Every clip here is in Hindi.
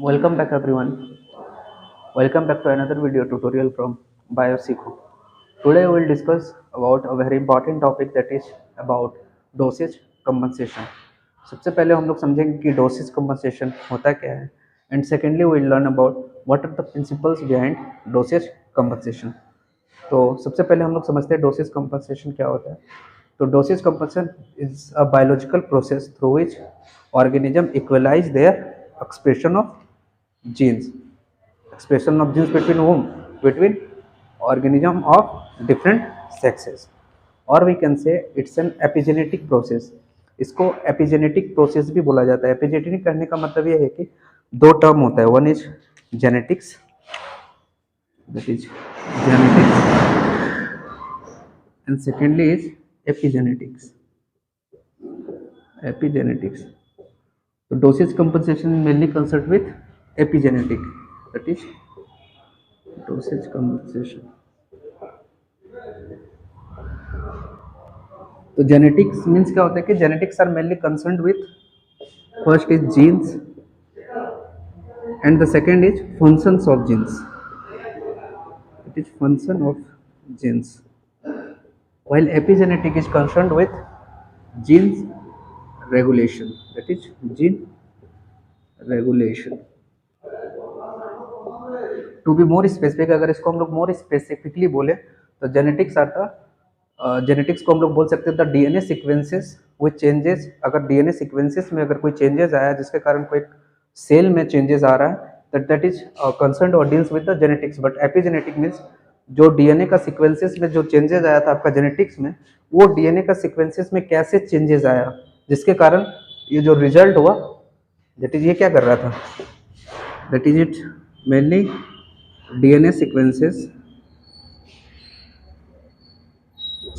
Welcome back everyone. Welcome back to another video tutorial from BioSeco. Today we will discuss about a very important topic that is about dosage compensation. सबसे पहले हम लोग समझेंगे कि डोसेज कंपनसेशन होता क्या है and secondly we will learn about what are the principles behind dosage compensation. तो सबसे पहले हम लोग समझते हैं डोसेज कंपनसेशन क्या होता है. तो dosage compensation is a biological process through which organism equalize their expression of genes. Expression of genes between whom? Between organism of different sexes, or we can say it's an epigenetic process. इसको एपिजेनेटिक प्रोसेस भी बोला जाता है. एपिजेनेटिक करने का मतलब ये है कि दो टर्म होता है. One is genetics, that is genetics, and secondly is epigenetics. Epigenetics. तो dosage compensation mainly concern with epigenetic, that is dosage compensation. तो जेनेटिक्स मीन्स क्या होता है कि genetics are mainly concerned with first is genes and the second is functions of genes. It is function of genes, while epigenetic is concerned with genes regulation, that is gene regulation. To be more specific, अगर इसको हम लोग मोर स्पेसिफिकली बोले तो जेनेटिक्स आर द जेनेटिक्स को हम लोग बोल सकते हैं the DNA sequences which changes. अगर डीएनए सीक्वेंसेस में अगर कोई चेंजेस आया जिसके कारण कोई सेल में चेंजेस आ रहा है दैट इज कंसर्न और deals with the genetics. But epigenetic means जो डीएनए का सीक्वेंसेस में जो चेंजेस आया था आपका जेनेटिक्स में, वो डीएनए का सीक्वेंसेस में कैसे चेंजेस आया जिसके कारण ये जो रिजल्ट हुआ दैट इज ये क्या कर रहा था, that is it mainly DNA sequences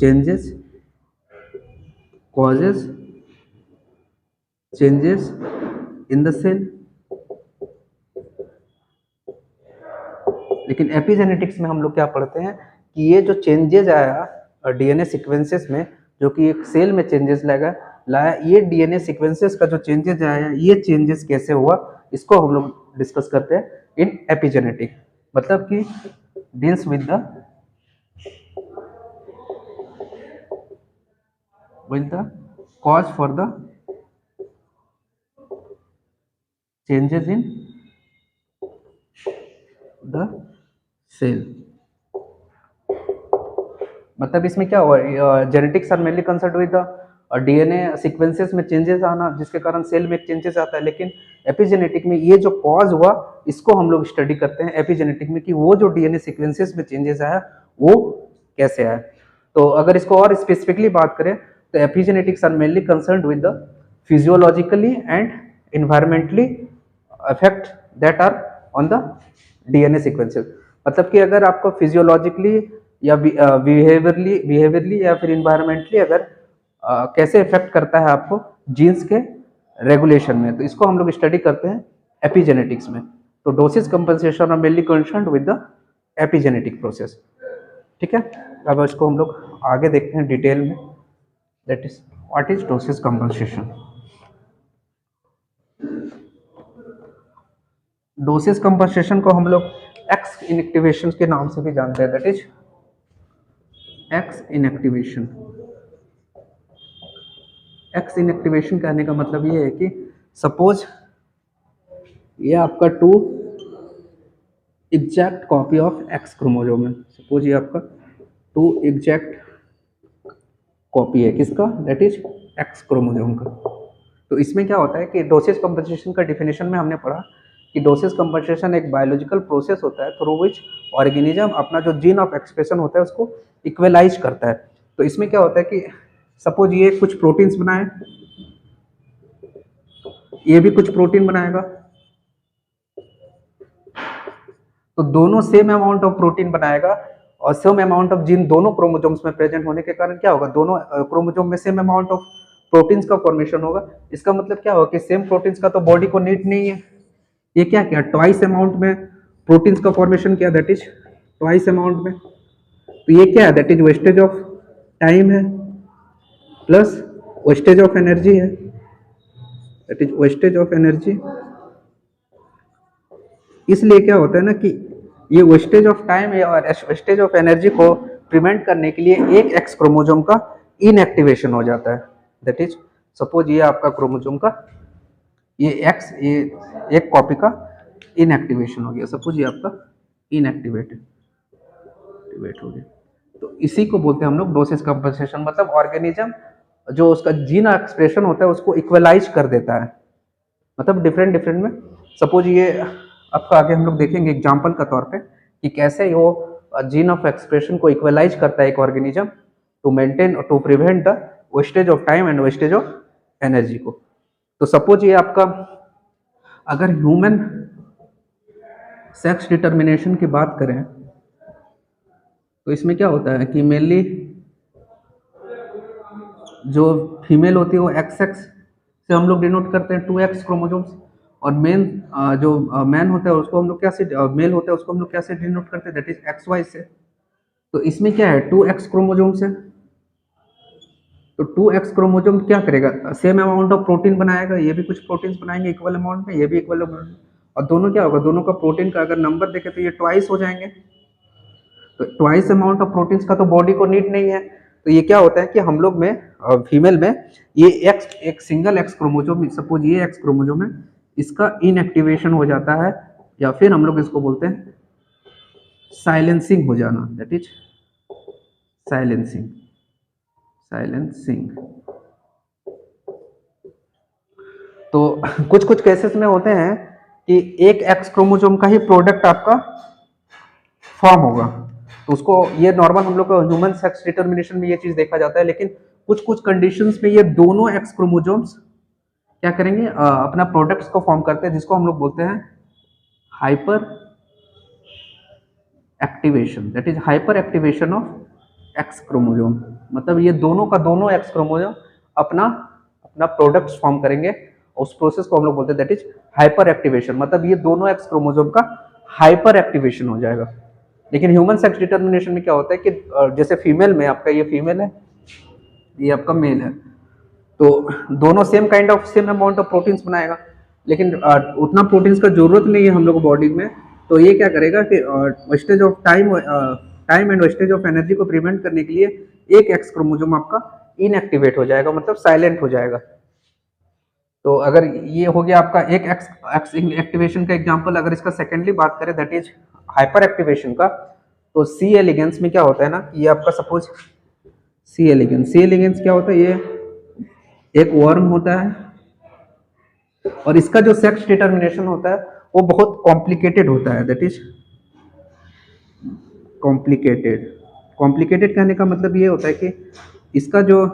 changes causes changes in the cell. लेकिन एपिजेनेटिक्स में हम लोग क्या पढ़ते हैं कि ये जो चेंजेस आया डीएनए सीक्वेंसेस में, जो कि एक सेल में चेंजेस लाया, ये डीएनए सीक्वेंसेस का जो चेंजेस आया, ये चेंजेस कैसे हुआ, इसको हम लोग डिस्कस करते हैं इन एपिजेनेटिक. मतलब कि deals with the cause for the changes in the cell. मतलब इसमें क्या हुआ, genetics are mainly concerned with the DNA sequences में चेंजेस आना जिसके कारण सेल में चेंजेस आता है. लेकिन एपिजेनेटिक में ये जो कॉज हुआ इसको हम लोग स्टडी करते हैं एपिजेनेटिक में कि वो जो डीएनए सीक्वेंसेस में चेंजेस आया वो कैसे आया. तो अगर इसको और स्पेसिफिकली बात करें तो epigenetics are mainly concerned with the physiologically and environmentally effect that are on the DNA sequences. मतलब कि अगर आपको फिजियोलॉजिकली या बिहेवियरली या फिर इन्वायरमेंटली अगर कैसे इफेक्ट करता है आपको जीन्स के रेगुलेशन में, तो इसको हम लोग स्टडी करते हैं एपिजेनेटिक्स में. तो dosage compensation are mainly concerned with the epigenetic process. ठीक है, अब इसको हम लोग आगे देखते हैं डिटेल में, that is what is dosage compensation. Dosage compensation को हम लोग एक्स इनएक्टिवेशन के नाम से भी जानते हैं, that is X inactivation. X inactivation कहने का मतलब ये है कि सपोज ये आपका 2 exact copy of x chromosome है. सपोज ये आपका 2 एग्जैक्ट कॉपी है किसका, दैट इज एक्स क्रोमोसोम का. तो इसमें क्या होता है कि डोसेज कंपनसेशन का डिफिनेशन में हमने पढ़ा कि डोसेज कंपनसेशन एक बायोलॉजिकल प्रोसेस होता है थ्रू विच ऑर्गेनिज्म अपना जो जीन ऑफ एक्सप्रेशन होता है उसको इक्वलाइज करता है. तो इसमें क्या होता है कि सपोज ये कुछ प्रोटीन्स बनाए, ये भी कुछ प्रोटीन बनाएगा, तो दोनों सेम अमाउंट ऑफ प्रोटीन बनाएगा और सेम अमाउंट ऑफ जीन दोनों क्रोमोसोम्स में प्रेजेंट होने के कारण क्या होगा, दोनों क्रोमोसोम में सेम अमाउंट ऑफ प्रोटीन्स का फॉर्मेशन होगा. इसका मतलब क्या होगा कि सेम प्रोटीन्स का तो बॉडी को नीड नहीं है. ये क्या किया, ट्वाइस अमाउंट में प्रोटीन्स का फॉर्मेशन किया, दैट इज ट्वाइस अमाउंट में. तो ये क्या है, that is wastage of time है प्लस वेस्टेज ऑफ एनर्जी है, that is wastage of energy. इसलिए क्या होता है ना कि ये वेस्टेज ऑफ टाइम और वेस्टेज ऑफ एनर्जी को प्रिवेंट करने के लिए एक एक्स क्रोमोजोम का इनएक्टिवेशन हो जाता है। दैट इज सपोज ये आपका क्रोमोजोम का ये एक कॉपी का इनएक्टिवेशन हो गया। सपोज ये आपका इनएक्टिवेट हो गया, तो इसी को बोलते हैं हम लोग डोसेज कंपनसेशन। मतलब ऑर्गेनिज्म जो उसका जीन एक्सप्रेशन होता है उसको इक्वलाइज कर देता है, मतलब डिफरेंट डिफरेंट में। सपोज ये आपका आगे हम लोग देखेंगे एग्जांपल का तौर पे कि कैसे वो जीन ऑफ एक्सप्रेशन को इक्वलाइज करता है एक organism to maintain to prevent the wastage of time and wastage of energy को। तो सपोज ये आपका अगर ह्यूमन सेक्स डिटर्मिनेशन की बात करें तो इसमें क्या होता है कि मेनली जो फीमेल होती है वो XX से हम लोग डिनोट करते हैं 2X क्रोमोसोम्स, और जो मैन होता है उसको हम लोग क्या से मेल होता है उसको हम लोग क्या से डिनोट करते हैं, दैट इज XY से। तो इसमें क्या है 2X क्रोमोसोम्स है, तो 2X क्रोमोसोम क्या करेगा, सेम अमाउंट ऑफ प्रोटीन बनाएगा, ये भी कुछ प्रोटीन्स बनाएंगे इक्वल अमाउंट में, ये भी इक्वल अमाउंट में, और दोनों क्या होगा, दोनों का प्रोटीन का अगर नंबर देखें तो ये ट्वाइस हो जाएंगे। तो ट्वाइस अमाउंट ऑफ प्रोटीन्स का तो बॉडी को नीड नहीं है। तो ये क्या होता है कि हम लोग में फीमेल में ये एक सिंगल एक्स क्रोमोसोम, सपोज ये एक्स क्रोमोसोम है, इसका इनएक्टिवेशन हो जाता है, या फिर हम लोग इसको बोलते हैं साइलेंसिंग हो जाना, दैट इज साइलेंसिंग। तो कुछ कुछ केसेस में होते हैं कि एक एक्स क्रोमोसोम का ही प्रोडक्ट आपका फॉर्म होगा, तो उसको ये नॉर्मल हम लोग ह्यूमन सेक्स डिटर्मिनेशन में ये चीज देखा जाता है। लेकिन कुछ कुछ कंडीशंस में ये दोनों एक्स क्रोमोसोम्स क्या करेंगे, अपना प्रोडक्ट्स को फॉर्म करते हैं, जिसको हम लोग बोलते हैं hyper activation, that is hyper activation of x chromosome. मतलब ये दोनों का दोनों एक्स क्रोमोसोम अपना अपना प्रोडक्ट्स फॉर्म करेंगे, उस प्रोसेस को हम लोग बोलते हैं दैट इज हाइपर एक्टिवेशन। मतलब ये दोनों एक्स क्रोमोसोम का हाइपर एक्टिवेशन हो जाएगा। लेकिन ह्यूमन सेक्स डिटर्मिनेशन में क्या होता है कि जैसे फीमेल में आपका ये फीमेल है, ये आपका मेल है, तो दोनों same kind of same amount of proteins बनाएगा, लेकिन उतना प्रोटीन्स का जरूरत नहीं है हम लोग बॉडी में। तो ये क्या करेगा कि wastage of time and wastage of energy को प्रिवेंट करने के लिए एक एक्स क्रोमोसोम आपका इनएक्टिवेट हो जाएगा, मतलब साइलेंट हो जाएगा। तो अगर ये हो गया आपका एक एक्स एक्टिवेशन का एग्जांपल। अगर इसका सेकेंडली बात करें दैट इज हाइपर एक्टिवेशन का, तो सी एलिगेंस में क्या होता है ना, ये आपका सपोज सी एलिगेंस क्या होता है, ये एक वर्म होता है, और इसका जो सेक्स डिटर्मिनेशन होता है वो बहुत कॉम्प्लिकेटेड होता है, दैट इज कॉम्प्लिकेटेड कहने का मतलब ये होता है कि इसका जो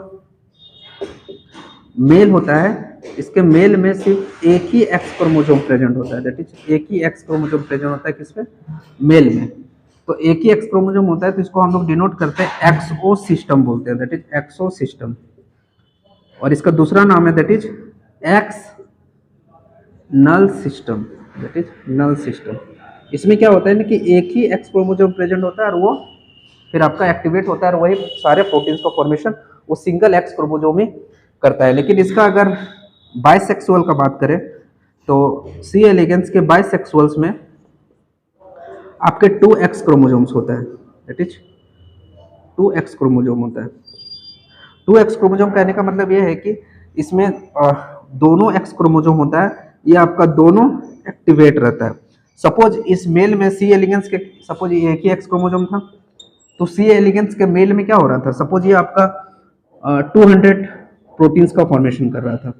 मेल होता है, इसके मेल में सिर्फ एक ही एक्स क्रोमोसोम प्रेजेंट होता है, दैट इज एक ही एक्स क्रोमोसोम प्रेजेंट होता है किसमें, मेल में। तो एक ही एक्स क्रोमोसोम होता है, तो इसको हम लोग डिनोट करते हैं एक्सओ सिस्टम बोलते हैं, दैट इज एक्सओ सिस्टम। और इसका दूसरा नाम है that is X null system, that is null system. इसमें क्या होता है ना कि एक ही एक्स क्रोमोसोम प्रेजेंट होता है और वो फिर आपका एक्टिवेट होता है, और वही सारे प्रोटीन्स का फॉर्मेशन वो सिंगल एक्स क्रोमोसोम ही करता है। लेकिन इसका अगर बाइसेक्सुअल का बात करें तो सी एलिगेंस के बाइसेक्सुअल्स में आपके 2x क्रोमोसोम्स होता है, दैट इज 2x क्रोमोसोम होता है। 2x क्रोमोसोम कहने का मतलब ये है कि इसमें दोनों x क्रोमोसोम होता है, ये आपका दोनों एक्टिवेट रहता है। सपोज इस मेल में सी एलिगेंस के सपोज ये एक ही x क्रोमोसोम था, तो सी एलिगेंस के मेल में क्या हो रहा था, सपोज ये आपका 200 प्रोटीन्स का फॉर्मेशन कर रहा था।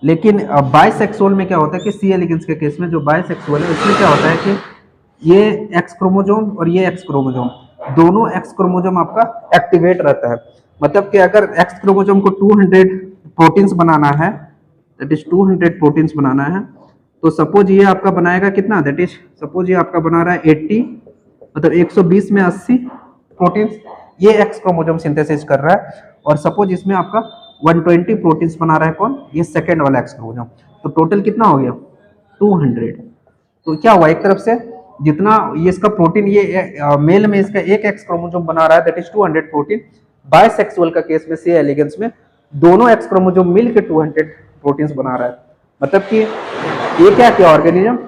लेकिन बाइसेक्सुअल में क्या होता है कि सी एलिगेंस के केस में जो बाइसेक्सुअल है उसमें क्या होता है कि ये एक्स क्रोमोसोम और ये एक्स क्रोमोसोम दोनों एक्स क्रोमोसोम आपका एक्टिवेट रहता है। मतलब कि अगर एक्स क्रोमोसोम को 200 प्रोटीन्स बनाना है, दैट इज 200 प्रोटीन्स बनाना है, तो सपोज ये आपका बनाएगा कितना, दैट इज सपोज ये आपका बना रहा है 80, मतलब 120 में 80 प्रोटीन्स ये एक्स क्रोमोसोम सिंथेसिस कर रहा है, और सपोज इसमें आपका 120 प्रोटीन्स बना रहा है कौन, ये सेकेंड वाला एक्स क्रोमोसोम। तो टोटल कितना हो गया 200। तो क्या हुआ, एक तरफ से जितना ये इसका प्रोटीन ये मेल में इसका एक एक्स क्रोमोसोम बना रहा है दैट इज 200 प्रोटीन, बाइसेक्सुअल का केस में सी एलिगेंस में दोनों एक्स क्रोमोसोम मिलकर 200 प्रोटीन्स बना रहा है। मतलब कि ये क्या किया ऑर्गेनिज्म,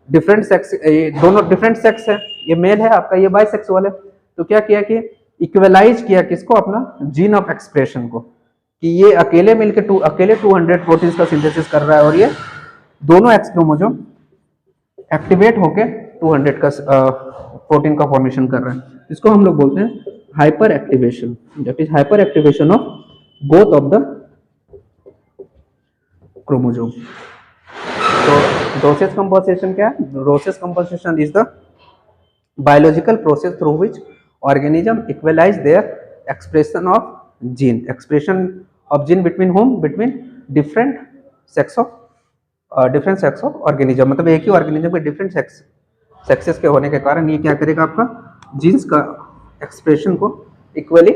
डिफरेंट सेक्स, ये दोनों डिफरेंट सेक्स है, ये मेल है आपका, ये बाइसेक्सुअल है, तो क्या किया कि इक्वलाइज किया किसको, अपना जीन ऑफ एक्सप्रेशन को, कि ये अकेले मिलके अकेले 200 प्रोटीन्स का सिंथेसिस कर रहा है और ये दोनों एक्स क्रोमोसोम एक्टिवेट होके 200 का प्रोटीन का फॉर्मेशन कर रहा है। इसको हम लोग बोलते हैं hyper activation, that is hyper activation of both of the chromosome. तो डोसेज कंपोजिशन क्या है? Dosage composition is the biological process through which organism equalize their expression of gene between whom, between different sex of organism, मतलब एक ही ऑर्गेनिज्म के डिफरेंट सेक्सेस के होने के कारण ये क्या करेगा, आपका जीन्स का एक्सप्रेशन को इक्वली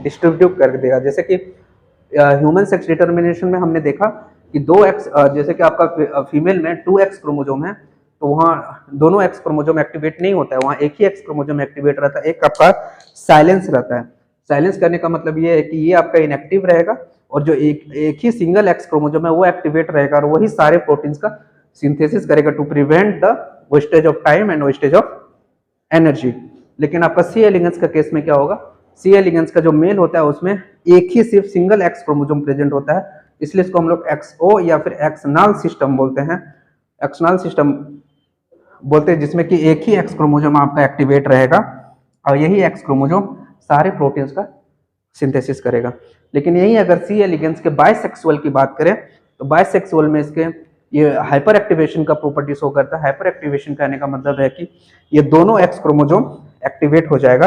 डिस्ट्रीब्यूट कर देगा। जैसे कि ह्यूमन सेक्स डिटर्मिनेशन में हमने देखा कि दो एक्स, जैसे कि आपका फीमेल में 2x क्रोमोसोम है, तो वहाँ दोनों एक्स क्रोमोसोम एक्टिवेट नहीं होता है, वहाँ एक ही एक्स क्रोमोसोम एक्टिवेट रहता है, एक आपका साइलेंस रहता है। साइलेंस करने का मतलब ये है कि ये आपका इनएक्टिव रहेगा और जो एक ही सिंगल एक्स क्रोमोसोम है वो एक्टिवेट रहेगा और वही सारे प्रोटीन्स का सिंथेसिस करेगा to prevent the wastage of time and wastage of energy. लेकिन आपका सी एलिगेंस का केस में क्या होगा, सी एलिगेंस का जो मेल होता है उसमें एक ही सिर्फ सिंगल एक्स क्रोमोसोम प्रेजेंट होता है, इसलिए इसको हम लोग एक्सओ या फिर एक्सनल सिस्टम बोलते हैं, एक्सनल सिस्टम बोलते हैं, जिसमें कि एक ही एक्स क्रोमोसोम आपका एक्टिवेट रहेगा और यही एक्स क्रोमोसोम सारे प्रोटीन्स का सिंथेसिस करेगा। लेकिन यही अगर सी एलिगेंस के बाइसेक्सुअल की बात करें तो बाइसेक्सुअल में इसके ये हाइपर एक्टिवेशन का प्रॉपर्टी शो करता है। हाइपर एक्टिवेशन कहने का मतलब है कि ये दोनों एक्स क्रोमोसोम एक्टिवेट हो जाएगा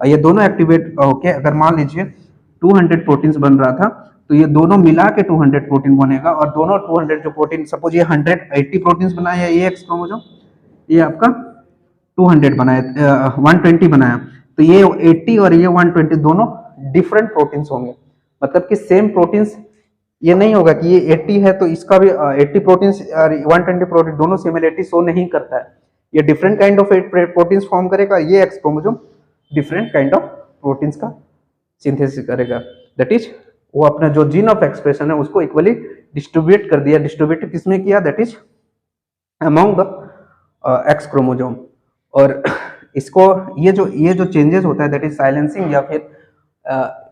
और ये दोनों एक्टिवेट होके अगर मान लीजिए 200 प्रोटीन्स बन रहा था तो ये दोनों मिला के 200 प्रोटीन बनेगा और दोनों 200 जो प्रोटीन, सपोज ये 180 प्रोटीन्स बनाया ये एक्स क्रोमोसोम, ये आपका 200 बनाया, 120 बनाया, तो ये 80 और ये 120 दोनों डिफरेंट प्रोटीन्स होंगे। मतलब कि सेम प्रोटीन्स ये नहीं होगा कि ये 80 है तो इसका भी 80 प्रोटीन्स और 120 प्रोटीन दोनों सिमिलरिटी शो नहीं करता है, ये different kind of proteins form करेगा, ये x chromosome different kind of proteins का सिंथेसिस करेगा। दैट इज वो अपना जो जीन ऑफ एक्सप्रेशन है उसको इक्वली डिस्ट्रीब्यूट कर दिया। डिस्ट्रीब्यूट किसमें किया? That is among the x chromosome. और इसको ये जो चेंजेस होता है दैट इज साइलेंसिंग या फिर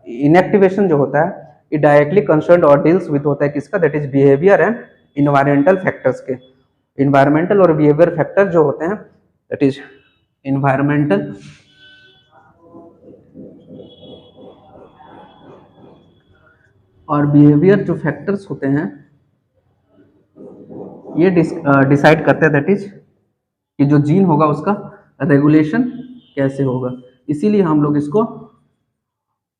इनएक्टिवेशन जो होता है, ये डायरेक्टली कंसर्न और डील्स विद होता है किसका? That is behaviour and environmental factors के। इन्वायरमेंटल और बिहेवियर फैक्टर जो होते हैं दैट इज इन्वायरमेंटल और बिहेवियर जो फैक्टर्स होते हैं ये डिसाइड करते हैं दैट इज कि जो जीन होगा उसका रेगुलेशन कैसे होगा। इसीलिए हम लोग इसको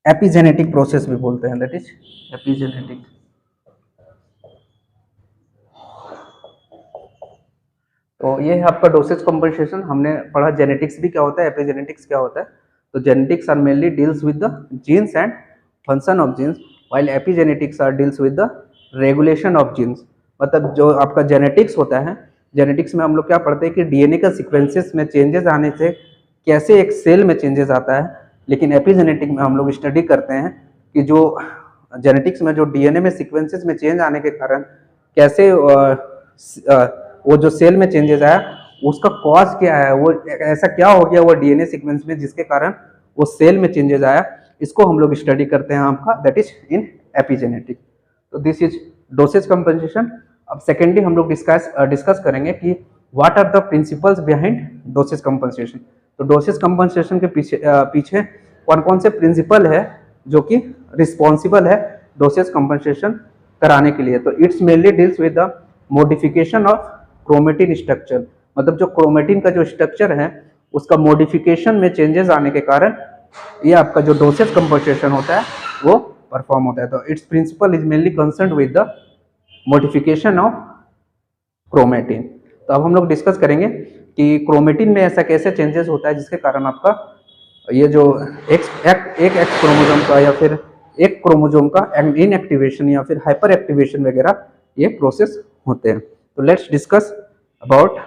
एपिजेनेटिक प्रोसेस भी बोलते हैं, दैट इज एपिजेनेटिक। तो ये है आपका डोसेज कंपनसेशन। हमने पढ़ा जेनेटिक्स भी क्या होता है, एपिजेनेटिक्स क्या होता है। तो genetics are mainly deals with the genes and function of genes, while epigenetics are deals with the regulation of genes. मतलब जो आपका जेनेटिक्स होता है, जेनेटिक्स में हम लोग क्या पढ़ते हैं कि डीएनए का सीक्वेंसेस में चेंजेस आने से कैसे एक सेल में चेंजेस आता है। लेकिन एपिजेनेटिक में हम लोग स्टडी करते हैं कि जो जेनेटिक्स में जो डीएनए में सीक्वेंसेस में चेंज आने के कारण कैसे वो जो सेल में चेंजेस आया उसका कॉज क्या है, वो ऐसा क्या हो गया वो डीएनए सीक्वेंस में जिसके कारण वो सेल में चेंजेस आया, इसको हम लोग स्टडी करते हैं आपका दैट इज इन एपिजेनेटिक। तो दिस इज डोसेज कंपनसेशन। अब सेकेंडली हम लोग डिस्कस करेंगे कि what are the principles behind dosage compensation. तो डोसेज कंपनसेशन के पीछे कौन कौन से प्रिंसिपल है जो कि रिस्पॉन्सिबल है डोसेज कंपनसेशन कराने के लिए। तो it's mainly deals with the modification of chromatin structure. मतलब जो क्रोमेटिन का जो स्ट्रक्चर है उसका मॉडिफिकेशन में चेंजेस आने के कारण ये आपका जो डोसेज कंपनसेशन होता है वो परफॉर्म होता है। तो its principle is mainly concern with the modification of chromatin. तो अब हम लोग डिस्कस करेंगे कि क्रोमेटिन में ऐसा कैसे चेंजेस होता है जिसके कारण आपका ये जो एक एक्स क्रोमोसोम का या फिर एक क्रोमोसोम का इनएक्टिवेशन या फिर हाइपर एक्टिवेशन वगैरह ये प्रोसेस होते हैं। तो let's discuss about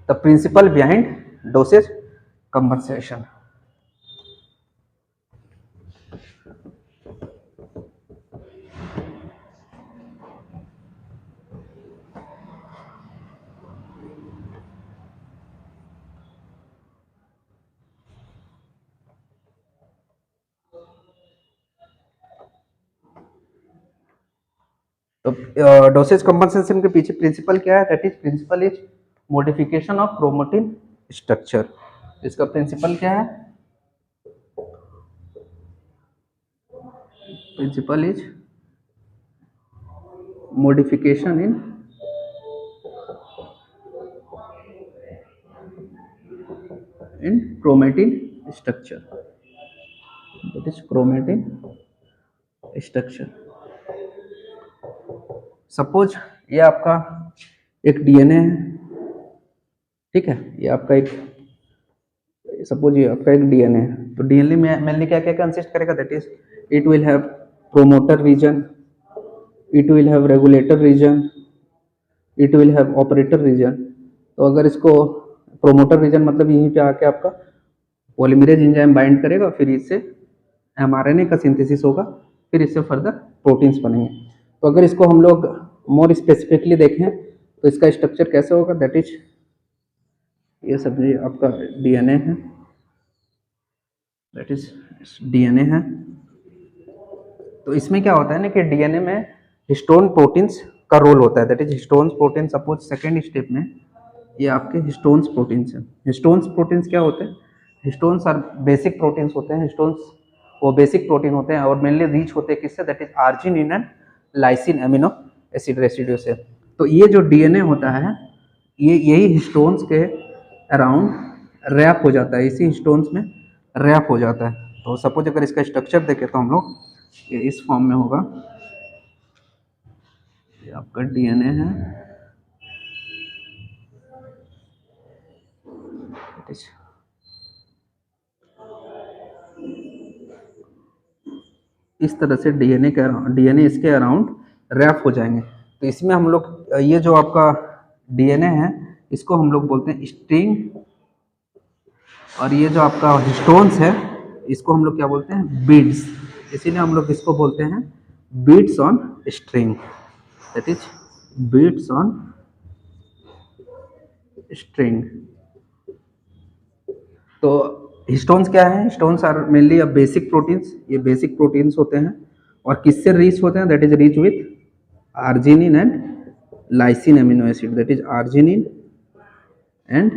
the principle behind dosage compensation. तो डोसेज कंपनसेशन के पीछे प्रिंसिपल क्या है? That is principle is modification of chromatin structure. इसका प्रिंसिपल क्या है? Principle is modification in chromatin structure, that is chromatin structure. Suppose ये आपका एक डीएनए है, ठीक है, ये आपका एक, सपोज ये आपका एक डीएनए है, तो डीएनए में मेनली क्या क्या कंसिस्ट करेगा? That is it will have promoter region, it will have regulator region, it will have operator region. तो अगर इसको प्रोमोटर रीजन मतलब यहीं पे आके आपका पॉलीमरेज एंजाइम बाइंड करेगा, फिर इससे एमआरएनए का सिंथेसिस होगा, फिर इससे फर्दर प्रोटीन्स बनेंगे। तो अगर इसको हम लोग मोर स्पेसिफिकली देखें तो इसका स्ट्रक्चर कैसे होगा? दैट इज ये सब ये आपका डीएनए है, दैट इज डीएनए है। तो इसमें क्या होता है ना कि डीएनए में हिस्टोन प्रोटीन्स का रोल होता है, that is histones protein. Suppose second step में ये आपके हिस्टोन्स प्रोटीन्स हैं। हिस्टोन्स प्रोटीन्स क्या होते हैं? हिस्टोन्स आर बेसिक प्रोटीन्स होते हैं। हिस्टोन्स वो बेसिक प्रोटीन होते हैं और मेनली रीच होते हैं किससे? That is arginine and lysine amino acid residue से। तो ये जो डीएनए होता है ये यही हिस्टोन्स के अराउंड रैप हो जाता है, इसी हिस्टोन्स में रैप हो जाता है। तो सपोज अगर इसका स्ट्रक्चर देखें तो हम लोग ये इस फॉर्म में होगा, ये आपका डीएनए है, इस तरह से डीएनए इसके अराउंड रैप हो जाएंगे। तो इसमें हम लोग ये जो आपका डीएनए है इसको हम लोग बोलते हैं स्ट्रिंग, और ये जो आपका हिस्टोन्स है इसको हम लोग क्या बोलते हैं? बीड्स। इसीलिए हम लोग इसको बोलते हैं beads on string, that is beads on string. तो हिस्टोन्स क्या है? Histones are mainly a basic proteins, ये बेसिक प्रोटीन्स होते हैं और किससे रिच होते हैं? That is rich with arginine and lysine amino acid, that is arginine and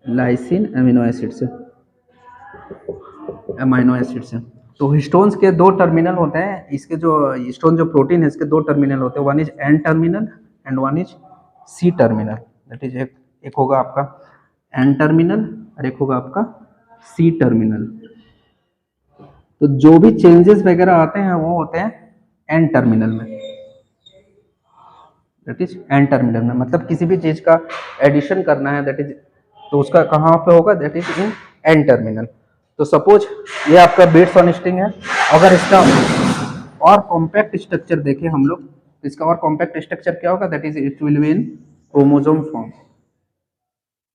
lysine amino acid से, अमीनो एसिड से। तो हिस्टोन्स के दो टर्मिनल होते हैं, इसके जो हिस्टोन जो प्रोटीन है इसके दो टर्मिनल होते हैं, one is N terminal and one is C terminal, that is एक होगा आपका एन टर्मिनल और एक होगा आपका सी टर्मिनल। तो जो भी चेंजेस वगैरह आते हैं वो होते हैं एन टर्मिनल में, दैट इज एन टर्मिनल में, मतलब किसी भी चीज का एडिशन करना है दैट इज, तो उसका कहाँ पे होगा? That is in an terminal. तो सपोज ये आपका बीट्स ऑन स्ट्रिंग है, अगर इसका और कॉम्पैक्ट स्ट्रक्चर देखें हम लोग, इसका और कॉम्पैक्ट स्ट्रक्चर क्या होगा? That is it will be in chromosome form,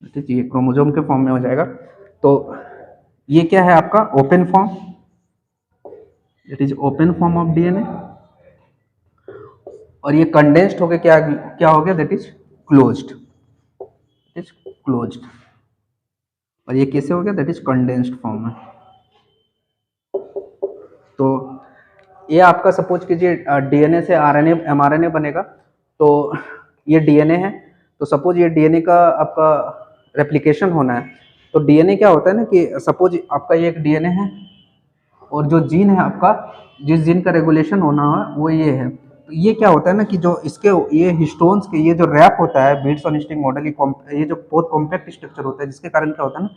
that is ये क्रोमोसोम के फॉर्म में हो जाएगा। तो ये क्या है आपका? Open form, that is open form of DNA, और ये कंडेंस्ड होके क्या क्या हो गया? That is closed, that is closed. और ये कैसे हो गया? दैट इज कंडेंस्ड फॉर्म में। तो ये आपका सपोज कीजिए डीएनए से आरएनए एमआरएनए बनेगा, तो ये डीएनए है, तो सपोज ये डीएनए का आपका रेप्लिकेशन होना है। तो डीएनए क्या होता है ना कि सपोज आपका ये एक डीएनए है और जो जीन है आपका, जिस जीन का रेगुलेशन होना है वो ये है। तो ये क्या होता है ना कि जो इसके ये हिस्टोन्स के ये जो रैप होता है बीट्स ऑन स्ट्रिंग मॉडल, ये जो बहुत कॉम्पैक्ट स्ट्रक्चर होता है, जिसके कारण क्या होता है ना,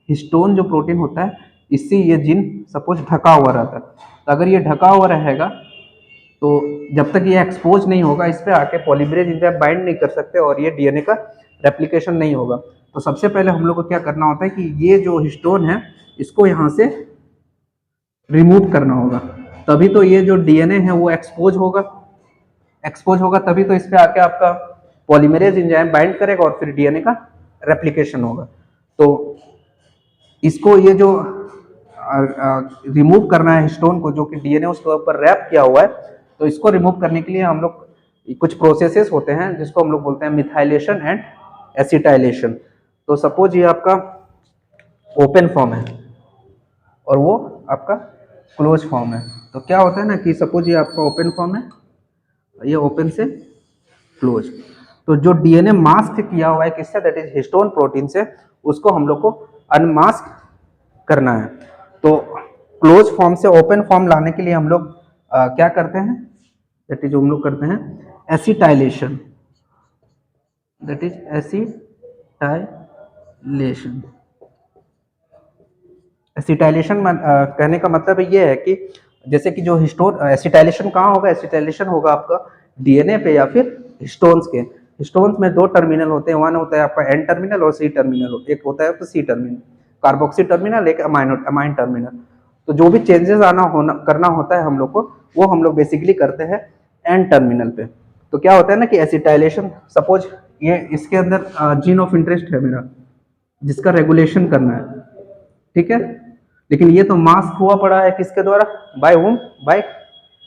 हिस्टोन जो प्रोटीन होता है इससे ये जीन सपोज ढका हुआ रहता है। तो अगर ये ढका हुआ रहेगा तो जब तक ये एक्सपोज नहीं होगा इस पर आके पॉलीमरेज एंजाइम बाइंड नहीं कर सकते और ये डीएनए का रेप्लिकेशन नहीं होगा। तो सबसे पहले हम लोग को क्या करना होता है कि ये जो हिस्टोन है इसको यहाँ से रिमूव करना होगा, तभी तो ये जो डीएनए है वो एक्सपोज होगा तभी तो इस पे आके आपका पॉलीमरेज एंजाइम बाइंड करेगा और फिर डीएनए का रेप्लिकेशन होगा। तो इसको ये जो रिमूव करना है हिस्टोन को, जो कि डीएनए उसके ऊपर रैप किया हुआ है, तो इसको रिमूव करने के लिए हम लोग कुछ प्रोसेसेस होते हैं जिसको हम लोग बोलते हैं मिथाइलेशन एंड एसिटाइलेशन। तो सपोज ये आपका ओपन फॉर्म है और वो आपका क्लोज फॉर्म है, तो क्या होता है ना कि सपोज ये आपका ओपन फॉर्म है ये ओपन से क्लोज। तो जो डीएनए मास्क किया हुआ है किससे, दैट इज हिस्टोन प्रोटीन से, उसको हम लोग को अनमास्क करना है। तो क्लोज फॉर्म से ओपन फॉर्म लाने के लिए हम लोग क्या करते हैं, दैट इज हम लोग करते हैं acetylation, that is acetylation. Acetylation कहने का मतलब ये है कि जैसे कि जो हिस्टोन, एसिटाइलेशन कहाँ होगा, एसिटाइलेशन होगा आपका डीएनए पे या फिर हिस्टोन्स के। हिस्टोन्स में दो टर्मिनल होते हैं, वन होता है आपका एन टर्मिनल और सी टर्मिनल, एक होता है आपका सी टर्मिनल, कार्बोक्सी टर्मिनल, एक अमाइन टर्मिनल। तो जो भी चेंजेस करना होता है हम लोग को, वो हम लोग बेसिकली करते हैं एन टर्मिनल पे। तो क्या होता है ना कि एसिटाइलेशन, सपोज ये इसके अंदर जीन ऑफ इंटरेस्ट है मेरा जिसका रेगुलेशन करना है, ठीक है, लेकिन ये तो मास्क हुआ पड़ा है किसके द्वारा, by whom, by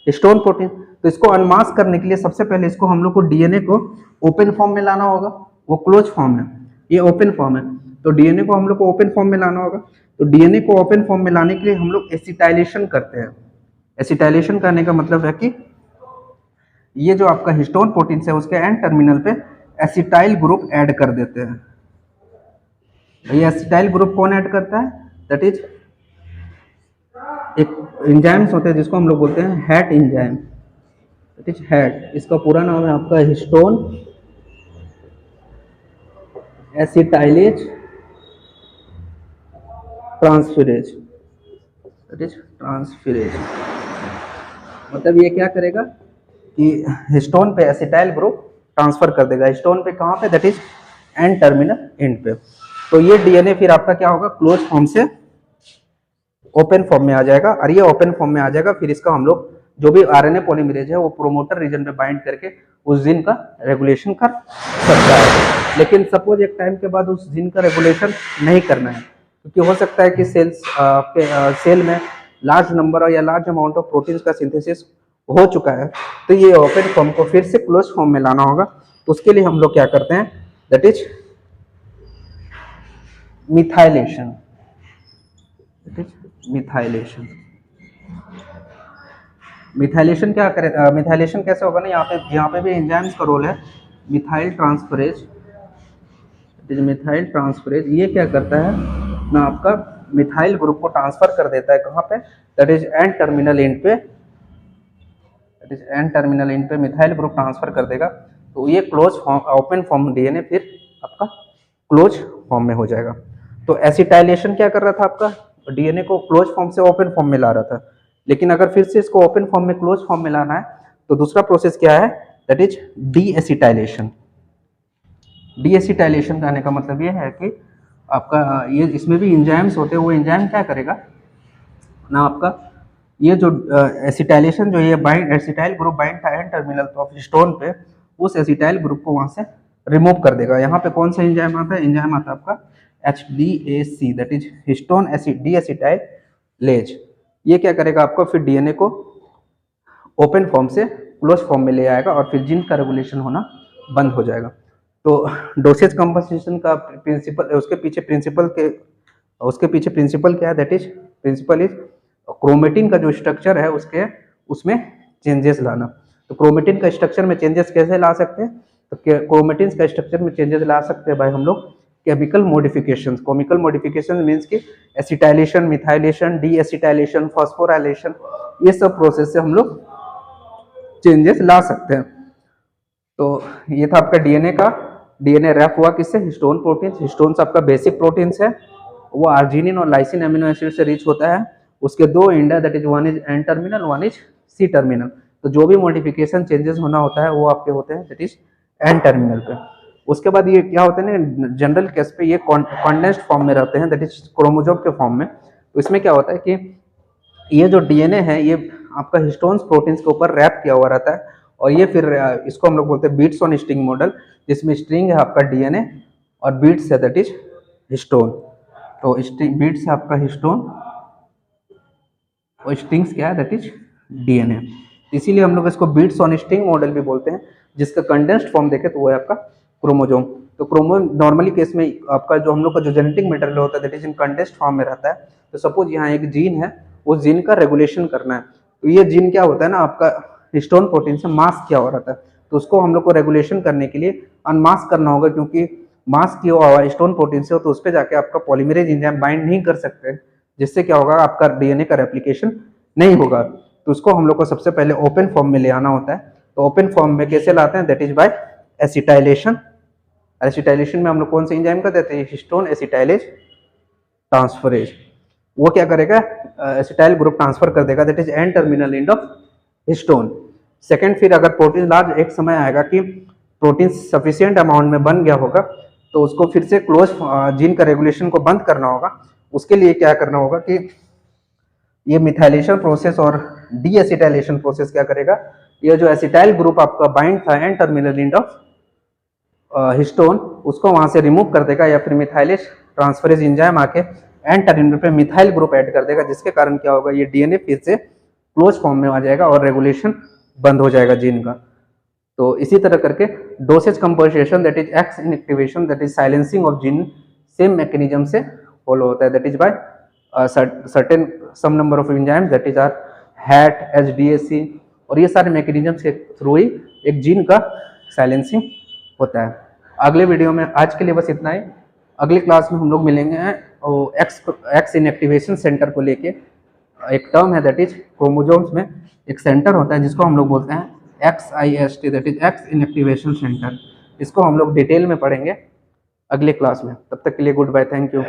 histone protein. तो इसको अनमास्क करने के लिए सबसे पहले इसको हम लोग को डीएनए को ओपन फॉर्म में लाना होगा। वो क्लोज फॉर्म है, ये ओपन फॉर्म है, तो डीएनए को हम लोग को ओपन फॉर्म में लाना होगा। तो डीएनए को ओपन फॉर्म में लाने के लिए हम लोग एसिटाइलेशन करते हैं। एसिटाइलेशन करने का मतलब है कि ये जो आपका हिस्टोन प्रोटीन है उसके एन टर्मिनल पे एसिटाइल ग्रुप ऐड कर देते हैं। ये एसिटाइल ग्रुप कौन ऐड करता है, दैट इज एक एंजाइम्स होते हैं जिसको हम लोग बोलते हैं hat enzyme, that is hat. इसका पूरा नाम है आपका histone acetylase transferase, that is transferase. मतलब ये क्या करेगा कि हिस्टोन पे एसिटाइल ग्रुप ट्रांसफर कर देगा, हिस्टोन पे कहाँ पे, that is N terminal end पे। तो ये डीएनए फिर आपका क्या होगा, क्लोज फॉर्म से ओपन फॉर्म में आ जाएगा, और ये ओपन फॉर्म में आ जाएगा। फिर इसका हम लोग जो भी आरएनए पॉलीमरेज है वो प्रोमोटर रीजन पे बाइंड करके उस जीन का रेगुलेशन कर सकता है। लेकिन सपोज एक टाइम के बाद उस जीन का रेगुलेशन नहीं करना है, क्योंकि हो सकता है कि सेल में लार्ज नंबर या लार्ज अमाउंट ऑफ प्रोटीन्स का सिंथेसिस हो चुका है, तो ये ओपन फॉर्म को फिर से क्लोज फॉर्म में लाना होगा। तो उसके लिए हम लोग क्या करते हैं, that is methylation, methylation. Methylation क्या करे, मिथाइलेशन कैसे होगा ना, यहाँ पे भी एंजाइम्स का रोल है, मिथाइल ट्रांसफरेज, मिथाइल ट्रांसफरेज। ये क्या करता है ना, आपका मिथाइल ग्रुप को ट्रांसफर कर देता है कहाँ पे, that is N terminal end पे, that is N terminal end पे मिथाइल ग्रुप ट्रांसफर कर देगा। तो ये close form, open form DNA फिर आपका क्लोज फॉर्म में हो जाएगा। तो एसिटाइलेशन क्या कर रहा था, आपका डीएनए को क्लोज फॉर्म से ओपन फॉर्म में ला रहा था। लेकिन अगर फिर से इसको ओपन फॉर्म में क्लोज फॉर्म में लाना है तो दूसरा प्रोसेस क्या है, that is D acetylation. D acetylation कहने का मतलब ये है कि आपका ये इसमें भी एंजाइम्स होते हैं, वो एंजाइम क्या करेगा ना, आपका ये जो एसिटाइलेशन, जो ये बाइंड एसिटाइल ग्रुप बाइंड था एन टर्मिनल ऑफ हिस्टोन पे, उस एसिटाइल ग्रुप को वहां से रिमूव कर देगा। यहाँ पे कौन सा एंजाइम आता है, एंजाइम आता है आपका HDAC, that is histone D acetylase. ये क्या करेगा आपको, फिर डीएनए को ओपन फॉर्म से क्लोज फॉर्म में ले आएगा और फिर जीन का रेगुलेशन होना बंद हो जाएगा। तो डोसेज कंपनसेशन का प्रिंसिपल, उसके पीछे प्रिंसिपल क्या है, that is principle is chromatin का जो स्ट्रक्चर है उसमें चेंजेस लाना। तो क्रोमेटिन का स्ट्रक्चर में चेंजेस कैसे ला सकते हैं, तो क्रोमेटिन का स्ट्रक्चर में चेंजेस ला सकते हैं भाई हम लोग chemical modification. Chemical modification means कि acetylation, methylation, deacetylation, phosphorylation, ये सब प्रोसेस से हम लोग चेंजेस ला सकते हैं। तो ये था आपका डीएनए का। डीएनए रैप हुआ किससे, हिस्टोन प्रोटीन। हिस्टोन्स आपका बेसिक प्रोटीन्स है, वो आर्जिनिन और लाइसिन एमिनो एसिड से रिच होता है। उसके दो एंड है, that is one is N terminal, one is C terminal. तो जो भी मॉडिफिकेशन चेंजेस होना होता है वो आपके होते हैं दैट इज एन टर्मिनल पे। उसके बाद ये क्या होते हैं ना, जनरल केस पे ये कॉन्डेंस्ड फॉर्म में रहते हैं, दैट इज क्रोमोजोम के फॉर्म में। तो इसमें क्या होता है कि ये जो डीएनए है ये आपका हिस्टोन्स प्रोटीन्स के ऊपर रैप किया हुआ रहता है, और ये फिर इसको हम लोग बोलते हैं बीट्स ऑन स्ट्रिंग मॉडल, जिसमें स्ट्रिंग है आपका डीएनए और बीट्स है दैट इज हिस्टोन। तो स्ट्रिंग बीट्स है आपका हिस्टोन और स्ट्रिंग्स क्या है, दैट इज डीएनए। इसीलिए हम लोग इसको बीट्स ऑन स्ट्रिंग मॉडल भी बोलते हैं। जिसका कंडेंस्ड फॉर्म देखे तो वो है आपका क्रोमोजोम। तो नॉर्मली केस में आपका जो हम लोग का जो जेनेटिक मटेरियल होता है that is in condensed form में रहता है। तो सपोज यहाँ एक जीन है, उस जीन का रेगुलेशन करना है, तो ये जीन क्या होता है ना, आपका हिस्टोन प्रोटीन से मास्क किया हुआ रहता है। तो उसको हम लोग को रेगुलेशन करने के लिए अनमास्क करना होगा, क्योंकि मास्क किया हुआ हिस्टोन प्रोटीन से हो तो उस पर जाके आपका पॉलीमरेज एंजाइम बाइंड नहीं कर सकते, जिससे क्या होगा, आपका डीएनए का रेप्लिकेशन नहीं होगा। तो उसको हम लोग को सबसे पहले ओपन फॉर्म में ले आना होता है। तो ओपन फॉर्म में कैसे लाते हैं, that is bye acetylation. Acetylation में हम लोग कौन से एंजाइम का देते हैं, हिस्टोन एसिटाइलेज ट्रांसफरेज। वो क्या करेगा, एसिटाइल ग्रुप ट्रांसफर कर देगा, that is N terminal end of histone. Second, फिर अगर प्रोटीन लार्ज, एक समय आएगा कि प्रोटीन सफिशिएंट अमाउंट में बन गया होगा, तो उसको फिर से क्लोज जीन का रेगुलेशन को बंद करना होगा। उसके लिए क्या करना होगा कि ये मिथाइलेशन प्रोसेस और डी एसिटाइलेशन प्रोसेस क्या करेगा, ये जो एसिटाइल ग्रुप आपका बाइंड था N terminal end of histone, उसको वहां से रिमूव कर देगा, या फिर मिथाइलेज ट्रांसफरेज एंजाइम आके एन टर्मिनल पे मिथाइल ग्रुप ऐड कर देगा, जिसके कारण क्या होगा, ये डीएनए फिर से क्लोज फॉर्म में आ जाएगा और रेगुलेशन बंद हो जाएगा जीन का। तो इसी तरह करके dosage compensation, that is X inactivation, that is silencing of gene, same mechanism से फॉलो होता है, that is by certain some number of enzymes, that is R HAT, HDAC, और ये सारे मैकेनिज्म के थ्रू ही एक जीन का साइलेंसिंग होता है। अगले वीडियो में आज के लिए बस इतना ही। अगली क्लास में हम लोग मिलेंगे एक्स इनएक्टिवेशन सेंटर को लेके। एक टर्म है, दैट इज क्रोमोजोम्स में एक सेंटर होता है जिसको हम लोग बोलते हैं XIST, that is X inactivation centre. इसको हम लोग डिटेल में पढ़ेंगे अगले क्लास में। तब तक के लिए गुड बाय, थैंक यू।